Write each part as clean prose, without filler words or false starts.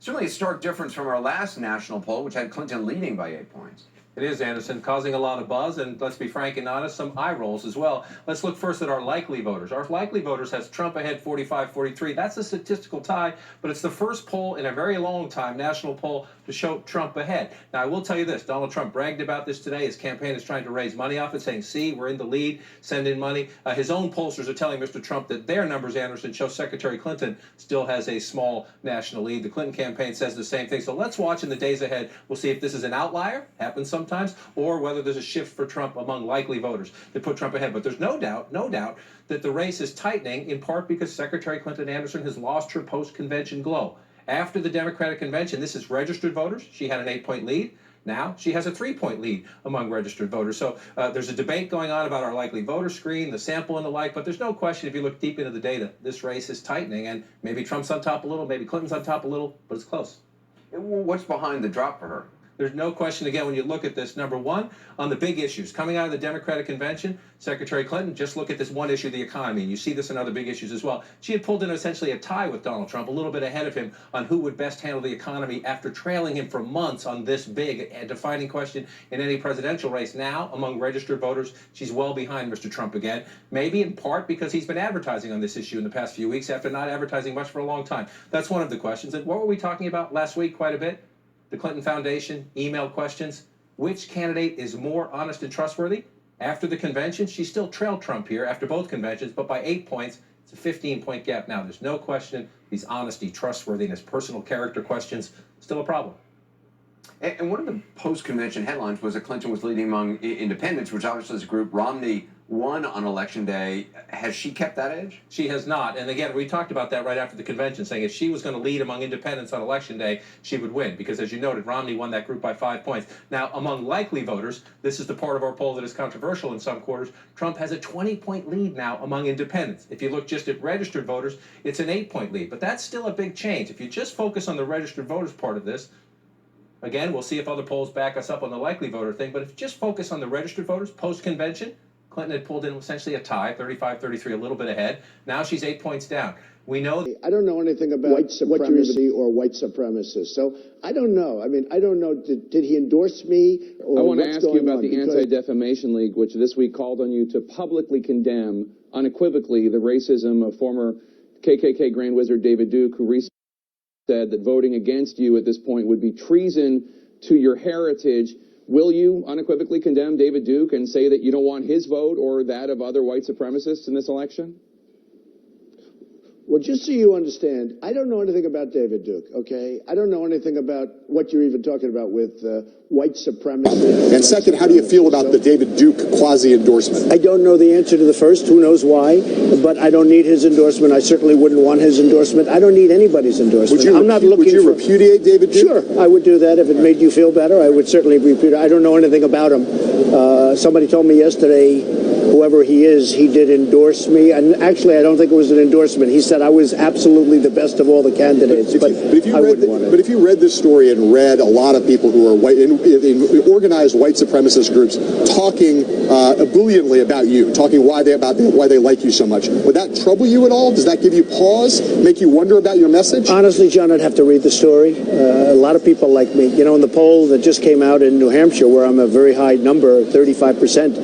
Certainly a stark difference from our last national poll, which had Clinton leading by 8 points. It is, Anderson, causing a lot of buzz, and let's be frank and honest, some eye rolls as well. Let's look first at our likely voters. Our likely voters has Trump ahead 45-43. That's a statistical tie, but it's the first poll in a very long time, national poll, to show Trump ahead. Now, I will tell you this. Donald Trump bragged about this today. His campaign is trying to raise money off it, saying, see, we're in the lead, send in money. His own pollsters are telling Mr. Trump that their numbers, Anderson, show Secretary Clinton still has a small national lead. The Clinton campaign says the same thing. So let's watch in the days ahead. We'll see if this is an outlier, happens sometimes, or whether there's a shift for Trump among likely voters that put Trump ahead. But there's no doubt that the race is tightening, in part because Secretary Clinton Anderson has lost her post-convention glow. After the Democratic convention, this is registered voters. She had an 8-point lead. Now she has a 3-point lead among registered voters. So there's a debate going on about our likely voter screen, the sample and the like, but there's no question if you look deep into the data, this race is tightening, and maybe Trump's on top a little, maybe Clinton's on top a little, but it's close. What's behind the drop for her? There's no question, again, when you look at this, number one, on the big issues. Coming out of the Democratic convention, Secretary Clinton, just look at this one issue, the economy, and you see this in other big issues as well. She had pulled in essentially a tie with Donald Trump, a little bit ahead of him on who would best handle the economy after trailing him for months on this big and defining question in any presidential race. Now, among registered voters, she's well behind Mr. Trump again, maybe in part because he's been advertising on this issue in the past few weeks after not advertising much for a long time. That's one of the questions. And what were we talking about last week quite a bit? The Clinton Foundation, email questions. Which candidate is more honest and trustworthy? After the convention, she still trailed Trump here after both conventions, but by 8 points. It's a 15-point gap now. There's no question these honesty, trustworthiness, personal character questions, still a problem. And one of the post-convention headlines was that Clinton was leading among independents, which obviously is a group Romney won on Election Day. Has she kept that edge? She has not. And again, we talked about that right after the convention, saying if she was going to lead among independents on Election Day, she would win. Because as you noted, Romney won that group by 5 points. Now, among likely voters, this is the part of our poll that is controversial in some quarters, Trump has a 20-point lead now among independents. If you look just at registered voters, it's an 8-point lead. But that's still a big change. If you just focus on the registered voters part of this, again, we'll see if other polls back us up on the likely voter thing, but if you just focus on the registered voters post-convention, Clinton had pulled in essentially a tie, 35-33, a little bit ahead. Now she's 8 points down. We know. I don't know anything about white supremacy or white supremacists, so I don't know. I mean, I don't know. Did he endorse me? Or I want to what's ask you going about on? the Anti-Defamation League, which this week called on you to publicly condemn unequivocally the racism of former KKK Grand Wizard David Duke, who recently said that voting against you at this point would be treason to your heritage. Will you unequivocally condemn David Duke and say that you don't want his vote or that of other white supremacists in this election? Well, just so you understand, I don't know anything about David Duke, okay? I don't know anything about what you're even talking about with white supremacy. And second, how do you feel about the David Duke quasi-endorsement? I don't know the answer to the first. Who knows why? But I don't need his endorsement. I certainly wouldn't want his endorsement. I don't need anybody's endorsement. Would you repudiate David Duke? Sure, I would do that if it made you feel better. I would certainly repudiate. I don't know anything about him. Somebody told me yesterday, whoever he is, he did endorse me. And actually, I don't think it was an endorsement. He said I was absolutely the best of all the candidates. But if you read this story and read a lot of people who are white in organized white supremacist groups talking ebulliently about you, talking why they like you so much, would that trouble you at all? Does that give you pause? Make you wonder about your message? Honestly, John, I'd have to read the story. A lot of people like me. You know, in the poll that just came out in New Hampshire, where I'm a very high number, 35%,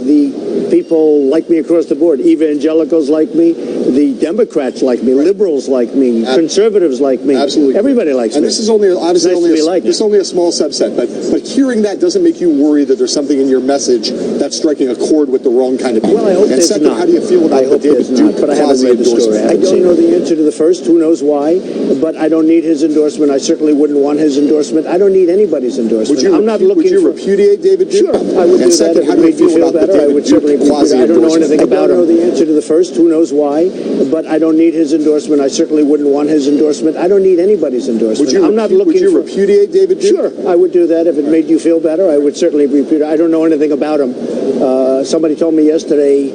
the people like me across the board. Evangelicals like me. The Democrats like me. Liberals like me. Conservatives like me. Absolutely. Everybody likes me. And this is only obviously only a small subset. But hearing that doesn't make you worry that there's something in your message that's striking a chord with the wrong kind of people. Well, I hope and second, not. how do you feel about the David Duke but I haven't read the story. I don't know the answer to the first. Who knows why? But I don't need his endorsement. I certainly wouldn't want his endorsement. I don't need anybody's endorsement. Would you repudiate David Duke? Sure, I would do that if it made you feel better. I would certainly repudiate. I don't know anything about him. I don't know the answer to the first. Who knows why? But I don't need his endorsement. I certainly wouldn't want his endorsement. I don't need anybody's endorsement. Would you repudiate David Duke? Sure, I would do that if it made you feel better. I would certainly repudiate. I don't know anything about him. Somebody told me yesterday,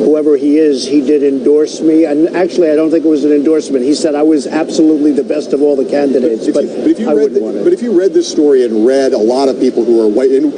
whoever he is, he did endorse me. And actually, I don't think it was an endorsement. He said I was absolutely the best of all the candidates. But if you read this story and read a lot of people who are white in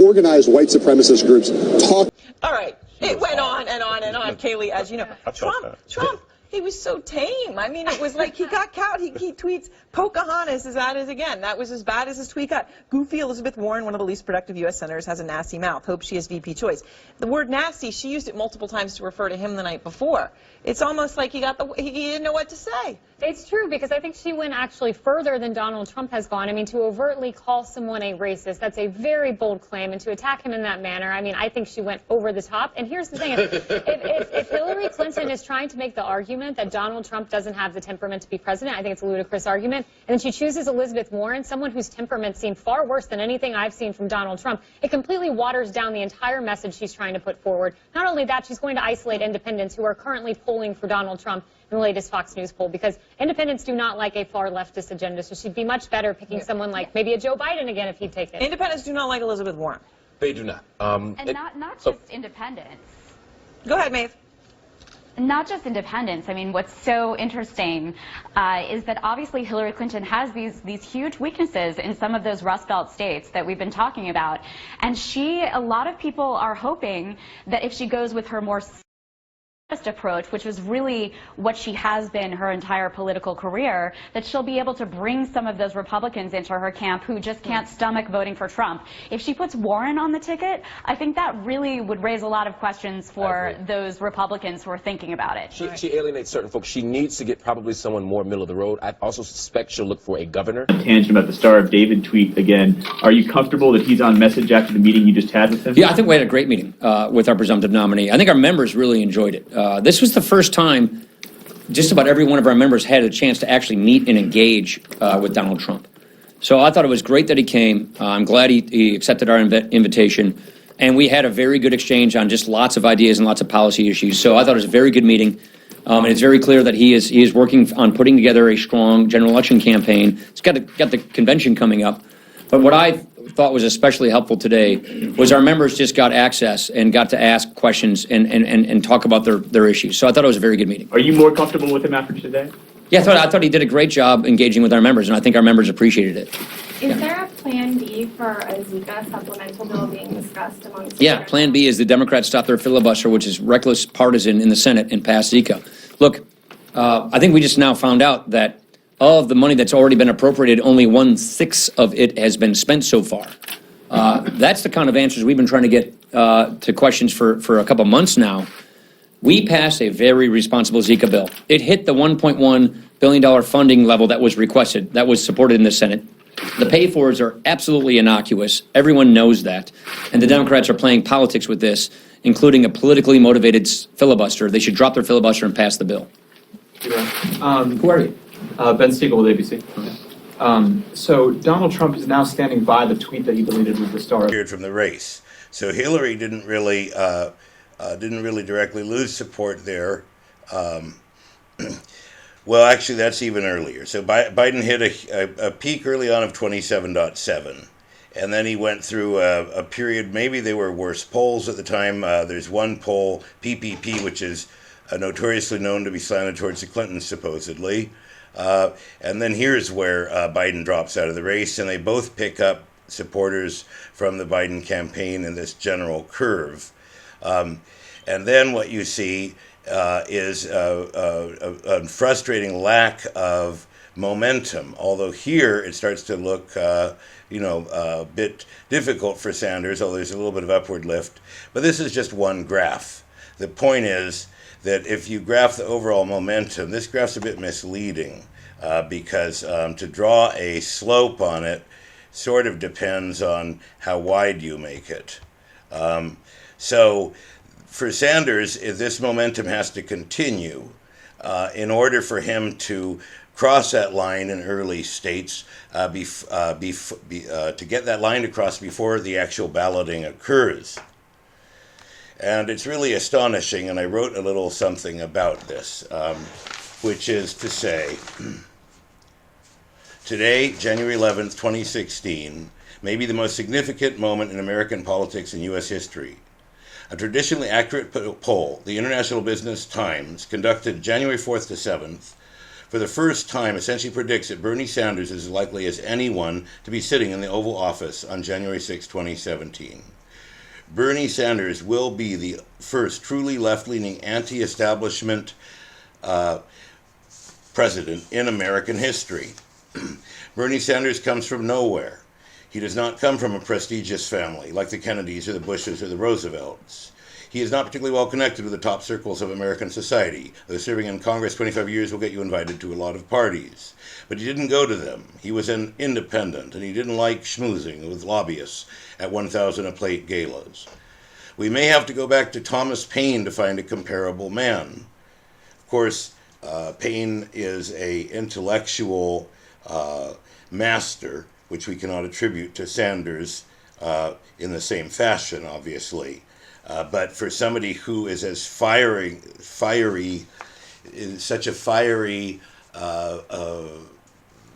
organized white supremacist groups talk. All right. It went on and on and on, Kayleigh, as you know. Trump He was so tame. I mean, it was like he got caught. He tweets, Pocahontas is at it again. That was as bad as his tweet got. Goofy Elizabeth Warren, one of the least productive U.S. senators, has a nasty mouth. Hope she is VP choice. The word nasty, she used it multiple times to refer to him the night before. It's almost like he didn't know what to say. It's true, because I think she went actually further than Donald Trump has gone. I mean, to overtly call someone a racist, that's a very bold claim. And to attack him in that manner, I mean, I think she went over the top. And here's the thing. If Hillary Clinton is trying to make the argument that Donald Trump doesn't have the temperament to be president, I think it's a ludicrous argument. And then she chooses Elizabeth Warren, someone whose temperament seemed far worse than anything I've seen from Donald Trump. It completely waters down the entire message she's trying to put forward. Not only that, she's going to isolate independents who are currently polling for Donald Trump in the latest Fox News poll, because independents do not like a far leftist agenda. So she'd be much better picking someone like maybe a Joe Biden again if he'd take it. Independents do not like Elizabeth Warren. They do not. And not just independents. Go ahead, Maeve. Not just independents. I mean, what's so interesting is that obviously Hillary Clinton has these huge weaknesses in some of those Rust Belt states that we've been talking about. And a lot of people are hoping that if she goes with her more approach, which was really what she has been her entire political career, that she'll be able to bring some of those Republicans into her camp who just can't stomach voting for Trump. If she puts Warren on the ticket, I think that really would raise a lot of questions for those Republicans who are thinking about it. She alienates certain folks. She needs to get probably someone more middle of the road. I also suspect she'll look for a governor. Tangent about the Star of David tweet again. Are you comfortable that he's on message after the meeting you just had with him? Yeah, I think we had a great meeting with our presumptive nominee. I think our members really enjoyed it. This was the first time just about every one of our members had a chance to actually meet and engage with Donald Trump. So I thought it was great that he came. I'm glad he accepted our invitation. And we had a very good exchange on just lots of ideas and lots of policy issues. So I thought it was a very good meeting. And it's very clear that he is working on putting together a strong general election campaign. It's got the convention coming up. But what I thought was especially helpful today was our members just got access and got to ask questions and talk about their issues. So I thought it was a very good meeting. Are you more comfortable with him after today? Yeah, I thought he did a great job engaging with our members, and I think our members appreciated it. Is there a plan B for a Zika supplemental bill being discussed amongst Yeah, plan B is the Democrats stop their filibuster, which is reckless partisan in the Senate, and pass Zika. Look, I think we just now found out that of the money that's already been appropriated, only 1/6 of it has been spent so far. That's the kind of answers we've been trying to get to questions for a couple months now. We passed a very responsible Zika bill. It hit the $1.1 billion funding level that was requested, that was supported in the Senate. The pay-fors are absolutely innocuous. Everyone knows that. And the Democrats are playing politics with this, including a politically motivated filibuster. They should drop their filibuster and pass the bill. Who are you? Ben Siegel with ABC. So Donald Trump is now standing by the tweet that he deleted with the Star. From the race, so Hillary didn't really directly lose support there. Well, actually, that's even earlier. So Biden hit a peak early on of 27.7, and then he went through a period. Maybe they were worse polls at the time. There's one poll, PPP, which is notoriously known to be slanted towards the Clintons, supposedly. And then here's where Biden drops out of the race, and they both pick up supporters from the Biden campaign in this general curve. And then what you see is a frustrating lack of momentum, although here it starts to look a bit difficult for Sanders, although there's a little bit of upward lift. But this is just one graph. The point is that if you graph the overall momentum, this graph's a bit misleading because to draw a slope on it sort of depends on how wide you make it. So for Sanders, this momentum has to continue in order for him to cross that line in early states, to get that line across before the actual balloting occurs. And it's really astonishing, and I wrote a little something about this, which is to say, today, January 11th, 2016, may be the most significant moment in American politics and U.S. history. A traditionally accurate poll, the International Business Times, conducted January 4th to 7th, for the first time essentially predicts that Bernie Sanders is as likely as anyone to be sitting in the Oval Office on January 6, 2017. Bernie Sanders will be the first truly left-leaning anti-establishment president in American history. Bernie Sanders comes from nowhere. He does not come from a prestigious family like the Kennedys or the Bushes or the Roosevelts. He is not particularly well connected with the top circles of American society. Though serving in Congress 25 years will get you invited to a lot of parties. But he didn't go to them. He was an independent, and he didn't like schmoozing with lobbyists at 1,000 a plate galas. We may have to go back to Thomas Paine to find a comparable man. Of course, Paine is an intellectual master, which we cannot attribute to Sanders in the same fashion, obviously. But for somebody who is as fiery, such a fiery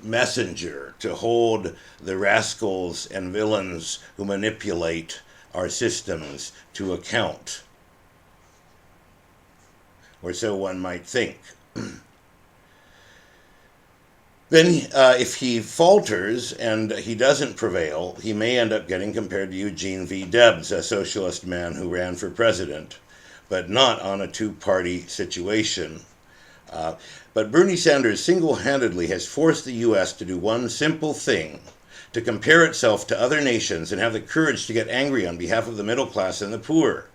messenger to hold the rascals and villains who manipulate our systems to account, or so one might think. Then if he falters and he doesn't prevail, he may end up getting compared to Eugene V. Debs, a socialist man who ran for president, but not on a two-party situation. But Bernie Sanders single-handedly has forced the U.S. to do one simple thing, to compare itself to other nations and have the courage to get angry on behalf of the middle class and the poor.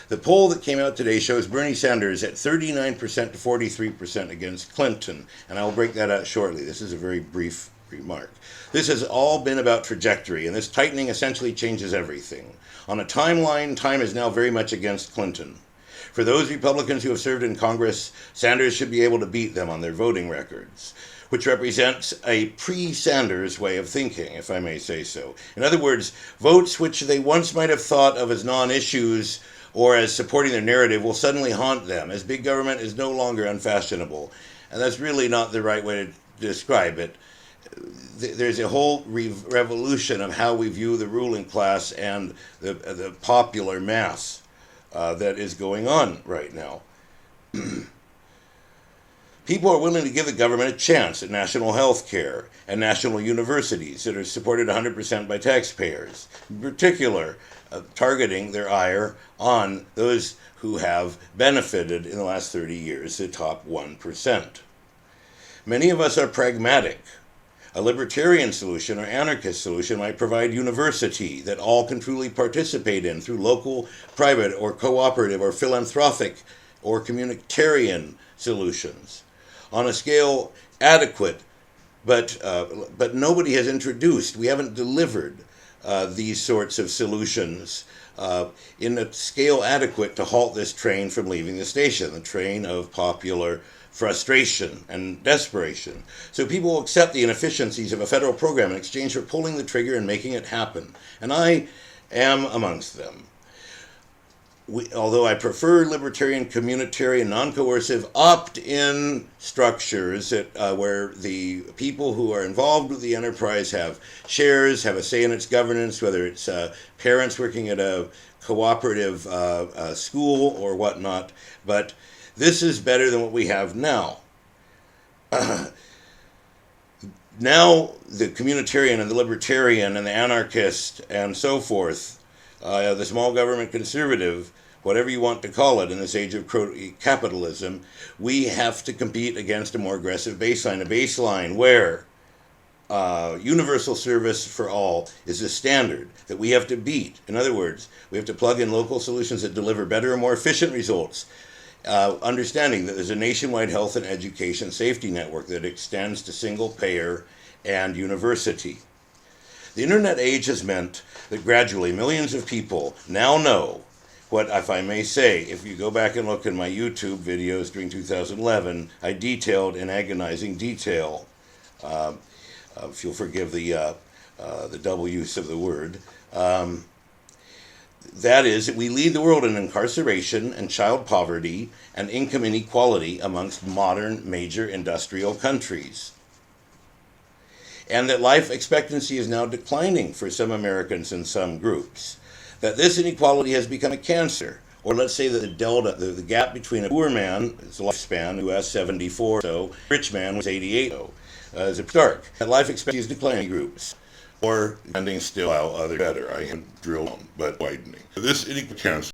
The poll that came out today shows Bernie Sanders at 39% to 43% against Clinton, and I'll break that out shortly. This is a very brief remark. This has all been about trajectory, and this tightening essentially changes everything. On a timeline, time is now very much against Clinton. For those Republicans who have served in Congress, Sanders should be able to beat them on their voting records, which represents a pre-Sanders way of thinking, if I may say so. In other words, votes which they once might have thought of as non-issues or as supporting their narrative will suddenly haunt them, as big government is no longer unfashionable. And that's really not the right way to describe it. There's a whole revolution of how we view the ruling class and the popular mass that is going on right now. People are willing to give the government a chance at national health care and national universities that are supported 100% by taxpayers, in particular targeting their ire on those who have benefited in the last 30 years, the top 1%. Many of us are pragmatic. A libertarian solution or anarchist solution might provide university that all can truly participate in through local, private, or cooperative, or philanthropic, or communitarian solutions on a scale adequate, but nobody has introduced, we haven't delivered these sorts of solutions in a scale adequate to halt this train from leaving the station, the train of popular frustration and desperation. So people will accept the inefficiencies of a federal program in exchange for pulling the trigger and making it happen. And I am amongst them. Although I prefer libertarian, communitarian, non-coercive, opt-in structures that, where the people who are involved with the enterprise have shares, have a say in its governance, whether it's parents working at a cooperative school or whatnot. But this is better than what we have now. Now the communitarian and the libertarian and the anarchist and so forth, the small government conservative, whatever you want to call it in this age of capitalism, we have to compete against a more aggressive baseline, a baseline where universal service for all is a standard that we have to beat. In other words, we have to plug in local solutions that deliver better and more efficient results, understanding that there's a nationwide health and education safety network that extends to single payer and university. The internet age has meant that gradually millions of people now know what, if I may say, if you go back and look at my YouTube videos during 2011, I detailed in agonizing detail, if you'll forgive the double use of the word, that is, that we lead the world in incarceration and child poverty and income inequality amongst modern major industrial countries. And that life expectancy is now declining for some Americans and some groups. That this inequality has become a cancer. Or let's say that the delta, the gap between a poor man, his lifespan, who has 74 so, rich man was 88 so, is stark. That life expectancy is declining in groups. Or ending still how other better. I can drill on, but widening. This inequality cancer.